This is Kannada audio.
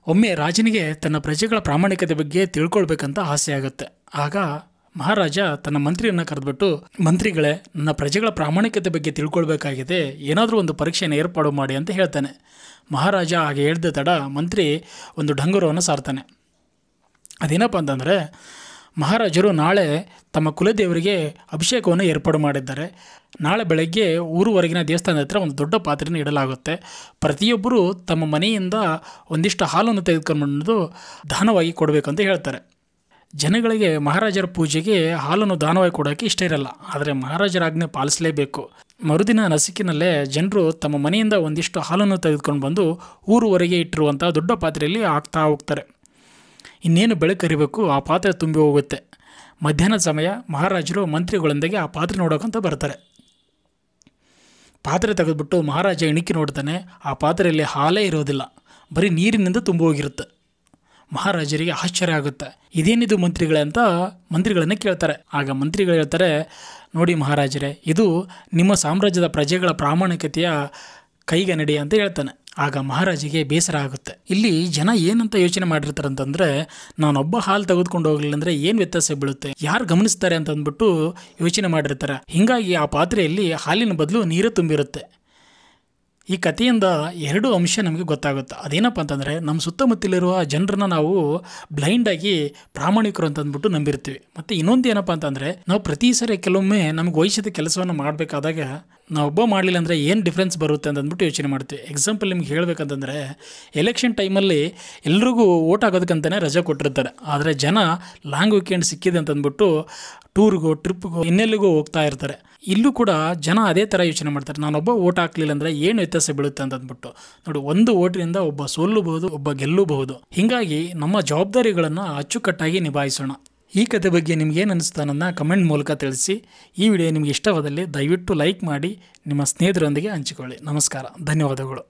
ಒಮ್ಮೆ ರಾಜನಿಗೆ ತನ್ನ ಪ್ರಜೆಗಳ ಪ್ರಾಮಾಣಿಕತೆ ಬಗ್ಗೆ ತಿಳ್ಕೊಳ್ಬೇಕಂತ ಆಸೆ ಆಗುತ್ತೆ. ಆಗ ಮಹಾರಾಜ ತನ್ನ ಮಂತ್ರಿಯನ್ನು ಕರೆದ್ಬಿಟ್ಟು, ಮಂತ್ರಿಗಳೇ, ನನ್ನ ಪ್ರಜೆಗಳ ಪ್ರಾಮಾಣಿಕತೆ ಬಗ್ಗೆ ತಿಳ್ಕೊಳ್ಬೇಕಾಗಿದೆ, ಏನಾದರೂ ಒಂದು ಪರೀಕ್ಷೆಯನ್ನು ಏರ್ಪಾಡು ಮಾಡಿ ಅಂತ ಹೇಳ್ತಾನೆ. ಮಹಾರಾಜ ಹಾಗೆ ಹೇಳ್ದ ತಡ ಮಂತ್ರಿ ಒಂದು ಡಂಗುರವನ್ನು ಸಾರ್ತಾನೆ. ಅದೇನಪ್ಪ ಅಂತಂದರೆ, ಮಹಾರಾಜರು ನಾಳೆ ತಮ್ಮ ಕುಲದೇವರಿಗೆ ಅಭಿಷೇಕವನ್ನು ಏರ್ಪಾಡು ಮಾಡಿದ್ದಾರೆ. ನಾಳೆ ಬೆಳಗ್ಗೆ ಊರುವರೆಗಿನ ದೇವಸ್ಥಾನದ ಹತ್ರ ಒಂದು ದೊಡ್ಡ ಪಾತ್ರೆಯನ್ನು ಇಡಲಾಗುತ್ತೆ. ಪ್ರತಿಯೊಬ್ಬರು ತಮ್ಮ ಮನೆಯಿಂದ ಒಂದಿಷ್ಟು ಹಾಲನ್ನು ತೆಗೆದುಕೊಂಡು ದಾನವಾಗಿ ಕೊಡಬೇಕಂತ ಹೇಳ್ತಾರೆ. ಜನಗಳಿಗೆ ಮಹಾರಾಜರ ಪೂಜೆಗೆ ಹಾಲನ್ನು ದಾನವಾಗಿ ಕೊಡೋಕ್ಕೆ ಇಷ್ಟ ಇರಲ್ಲ, ಆದರೆ ಮಹಾರಾಜರ ಆಜ್ಞೆ ಪಾಲಿಸಲೇಬೇಕು. ಮರುದಿನ ನಸುಕಿನಲ್ಲೇ ಜನರು ತಮ್ಮ ಮನೆಯಿಂದ ಒಂದಿಷ್ಟು ಹಾಲನ್ನು ತೆಗೆದುಕೊಂಡು ಬಂದು ಊರುವರೆಗೆ ಇಟ್ಟಿರುವಂಥ ದೊಡ್ಡ ಪಾತ್ರೆಯಲ್ಲಿ ಹಾಕ್ತಾ ಹೋಗ್ತಾರೆ. ಇನ್ನೇನು ಬೆಳಕರಿಬೇಕು, ಆ ಪಾತ್ರೆ ತುಂಬಿ ಹೋಗುತ್ತೆ. ಮಧ್ಯಾಹ್ನದ ಸಮಯ ಮಹಾರಾಜರು ಮಂತ್ರಿಗಳೊಂದಿಗೆ ಆ ಪಾತ್ರೆ ನೋಡೋಕ್ಕಂತ ಬರ್ತಾರೆ. ಪಾತ್ರೆ ತೆಗೆದುಬಿಟ್ಟು ಮಹಾರಾಜ ಇಣುಕಿ ನೋಡ್ತಾನೆ. ಆ ಪಾತ್ರೆಯಲ್ಲಿ ಹಾಲೇ ಇರೋದಿಲ್ಲ, ಬರೀ ನೀರಿನಿಂದ ತುಂಬಿ ಹೋಗಿರುತ್ತೆ. ಮಹಾರಾಜರಿಗೆ ಆಶ್ಚರ್ಯ ಆಗುತ್ತೆ. ಇದೇನಿದು ಮಂತ್ರಿಗಳೇ ಅಂತ ಮಂತ್ರಿಗಳನ್ನೇ ಕೇಳ್ತಾರೆ. ಆಗ ಮಂತ್ರಿಗಳು ಹೇಳ್ತಾರೆ, ನೋಡಿ ಮಹಾರಾಜರೇ, ಇದು ನಿಮ್ಮ ಸಾಮ್ರಾಜ್ಯದ ಪ್ರಜೆಗಳ ಪ್ರಾಮಾಣಿಕತೆಯ ಕೈಗನ್ನಡಿ ಅಂತ ಹೇಳ್ತಾನೆ. ಆಗ ಮಹಾರಾಜಿಗೆ ಬೇಸರ ಆಗುತ್ತೆ. ಇಲ್ಲಿ ಜನ ಏನಂತ ಯೋಚನೆ ಮಾಡಿರ್ತಾರೆ ಅಂತಂದರೆ, ನಾನೊಬ್ಬ ಹಾಲು ತೆಗೆದುಕೊಂಡು ಹೋಗಲಿಲ್ಲ ಅಂದರೆ ಏನು ವ್ಯತ್ಯಾಸ ಬೀಳುತ್ತೆ, ಯಾರು ಗಮನಿಸ್ತಾರೆ ಅಂತ ಅಂದ್ಬಿಟ್ಟು ಯೋಚನೆ ಮಾಡಿರ್ತಾರೆ. ಹೀಗಾಗಿ ಆ ಪಾತ್ರೆಯಲ್ಲಿ ಹಾಲಿನ ಬದಲು ನೀರೇ ತುಂಬಿರುತ್ತೆ. ಈ ಕಥೆಯಿಂದ ಎರಡು ಅಂಶ ನಮಗೆ ಗೊತ್ತಾಗುತ್ತೆ. ಅದೇನಪ್ಪ ಅಂತಂದರೆ, ನಮ್ಮ ಸುತ್ತಮುತ್ತಲಿರುವ ಜನರನ್ನ ನಾವು ಬ್ಲೈಂಡಾಗಿ ಪ್ರಾಮಾಣಿಕರು ಅಂತ ಅಂದ್ಬಿಟ್ಟು ನಂಬಿರ್ತೀವಿ. ಮತ್ತು ಇನ್ನೊಂದು ಏನಪ್ಪ ಅಂತಂದರೆ, ನಾವು ಪ್ರತಿ ಸರಿ ಕೆಲವೊಮ್ಮೆ ನಮಗೆ ವಹಿಸಿದ ಕೆಲಸವನ್ನು ಮಾಡಬೇಕಾದಾಗ ನಾವೊಬ್ಬ ಮಾಡಲಿಲ್ಲ ಅಂದರೆ ಏನು ಡಿಫ್ರೆನ್ಸ್ ಬರುತ್ತೆ ಅಂತ ಅಂದ್ಬಿಟ್ಟು ಯೋಚನೆ ಮಾಡ್ತೀವಿ. ಎಕ್ಸಾಂಪಲ್ ನಿಮ್ಗೆ ಹೇಳಬೇಕಂತಂದರೆ, ಎಲೆಕ್ಷನ್ ಟೈಮಲ್ಲಿ ಎಲ್ರಿಗೂ ಓಟ್ ಆಗೋದಕ್ಕಂತಲೇ ರಜೆ ಕೊಟ್ಟಿರ್ತಾರೆ. ಆದರೆ ಜನ ಲಾಂಗ್ ವೀಕೆಂಡ್ ಸಿಕ್ಕಿದೆ ಅಂತಂದ್ಬಿಟ್ಟು ಟೂರ್ಗೋ ಟ್ರಿಪ್ಗೋ ಇನ್ನೆಲ್ಲಿಗೂ ಹೋಗ್ತಾ ಇರ್ತಾರೆ. ಇಲ್ಲೂ ಕೂಡ ಜನ ಅದೇ ಥರ ಯೋಚನೆ ಮಾಡ್ತಾರೆ, ನಾನೊಬ್ಬ ಓಟ್ ಹಾಕಲಿಲ್ಲ ಅಂದರೆ ಏನು ವ್ಯತ್ಯಾಸ ಬೀಳುತ್ತೆ ಅಂತ ಅಂದ್ಬಿಟ್ಟು. ನೋಡಿ, ಒಂದು ಓಟಿನಿಂದ ಒಬ್ಬ ಸೋಲ್ಲಬಹುದು, ಒಬ್ಬ ಗೆಲ್ಲಬಹುದು. ಹೀಗಾಗಿ ನಮ್ಮ ಜವಾಬ್ದಾರಿಗಳನ್ನು ಅಚ್ಚುಕಟ್ಟಾಗಿ ನಿಭಾಯಿಸೋಣ. ಈ ಕತೆ ಬಗ್ಗೆ ನಿಮ್ಗೇನು ಅನಿಸ್ತು ಅನ್ನೋದನ್ನ ಕಮೆಂಟ್ ಮೂಲಕ ತಿಳಿಸಿ. ಈ ವಿಡಿಯೋ ನಿಮಗೆ ಇಷ್ಟವಾದಲ್ಲಿ ದಯವಿಟ್ಟು ಲೈಕ್ ಮಾಡಿ ನಿಮ್ಮ ಸ್ನೇಹಿತರೊಂದಿಗೆ ಹಂಚಿಕೊಳ್ಳಿ. ನಮಸ್ಕಾರ, ಧನ್ಯವಾದಗಳು.